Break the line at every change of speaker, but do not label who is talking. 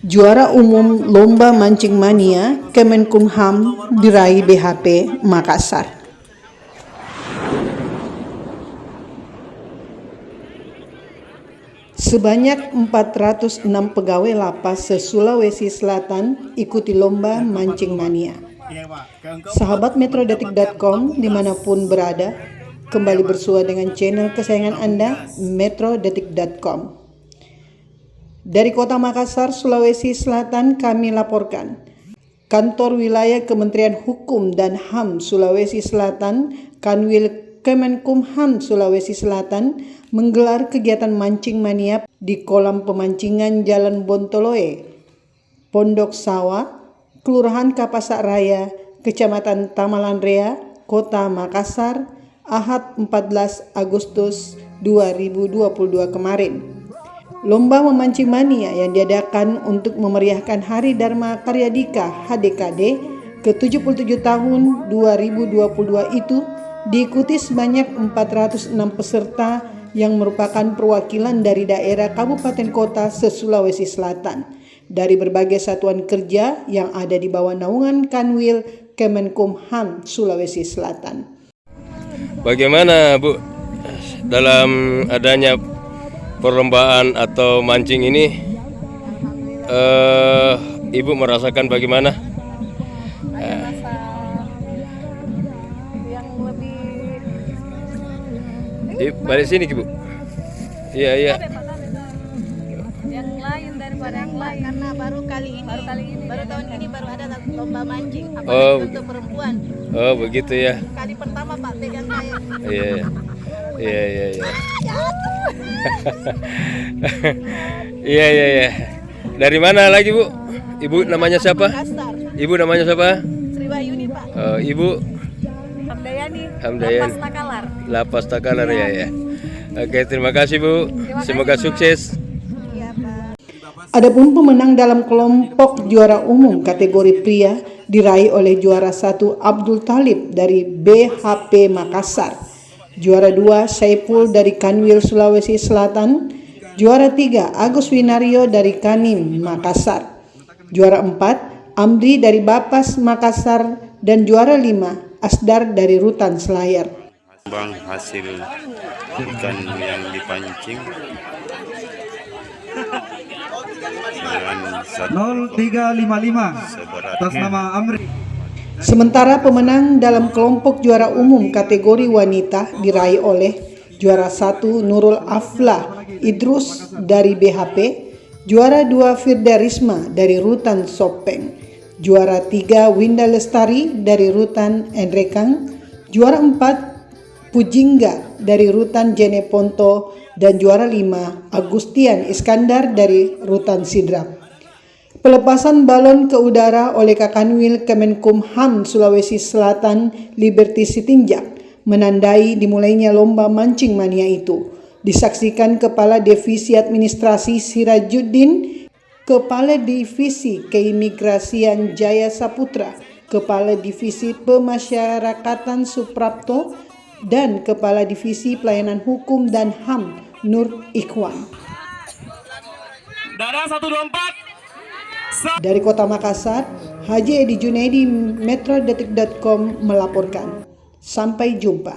Juara umum Lomba Mancing Mania Kemenkumham diraih BHP Makassar. Sebanyak 406 pegawai lapas se-Sulawesi Selatan ikuti Lomba Mancing Mania. Sahabat metrodetik.com dimanapun berada, kembali bersua dengan channel kesayangan Anda, metrodetik.com. Dari Kota Makassar, Sulawesi Selatan kami laporkan, Kantor Wilayah Kementerian Hukum dan HAM Sulawesi Selatan, Kanwil Kemenkumham Sulawesi Selatan, menggelar kegiatan mancing mania di kolam pemancingan Jalan Bontoloe, Pondok Sawah, Kelurahan Kapasak Raya, Kecamatan Tamalanrea, Kota Makassar, Ahad 14 Agustus 2022 kemarin. Lomba memancing mania yang diadakan untuk memeriahkan Hari Dharma Karya Dika HDKD ke-77 tahun 2022 itu diikuti sebanyak 406 peserta yang merupakan perwakilan dari daerah kabupaten kota se-Sulawesi Selatan dari berbagai satuan kerja yang ada di bawah naungan Kanwil Kemenkumham Sulawesi Selatan.
Bagaimana Bu dalam adanya perlombaan atau mancing ini, Ibu merasakan bagaimana?
Ada rasa yang lebih
Balik sini Bu. Iya.
yang lain daripada yang lain
karena baru tahun ini baru ada lomba mancing apalagi untuk perempuan.
Oh begitu ya.
Kali pertama Pak Teh yang main.
Iya. Iya. Dari mana lagi Bu? Ibu namanya siapa?
Makassar.
Ibu namanya siapa?
Sriwayuni Pak.
Ibu
Hamdayani.
Hamdayan. Lapas Takalar ya. Oke, terima kasih Bu. Semoga sukses.
Iya Pak.
Adapun pemenang dalam kelompok juara umum kategori pria diraih oleh juara 1 Abdul Talib dari BHP Makassar, juara 2 Saiful dari Kanwil Sulawesi Selatan, juara 3 Agus Winario dari Kanim Makassar, juara 4 Amri dari Bapas Makassar, dan juara 5 Asdar dari Rutan Selayar.
Bang, hasil ikan yang dipancing dengan
0355 atas nama Amri.
Sementara pemenang dalam kelompok juara umum kategori wanita diraih oleh juara 1 Nurul Aflah Idrus dari BHP, juara 2 Firda Risma dari Rutan Sopeng, juara 3 Winda Lestari dari Rutan Enrekang, juara 4 Pujingga dari Rutan Jeneponto, dan juara 5 Agustian Iskandar dari Rutan Sidrap. Pelepasan balon ke udara oleh Kakanwil Kemenkumham Sulawesi Selatan Liberty Sitinjak menandai dimulainya lomba mancing mania itu. Disaksikan Kepala Divisi Administrasi Sirajuddin, Kepala Divisi Keimigrasian Jaya Saputra, Kepala Divisi Pemasyarakatan Suprapto, dan Kepala Divisi Pelayanan Hukum dan HAM Nur Ikhwan.
Dada 124.
Dari Kota Makassar, Haji Edi Junaidi, metrodetik.com melaporkan. Sampai jumpa.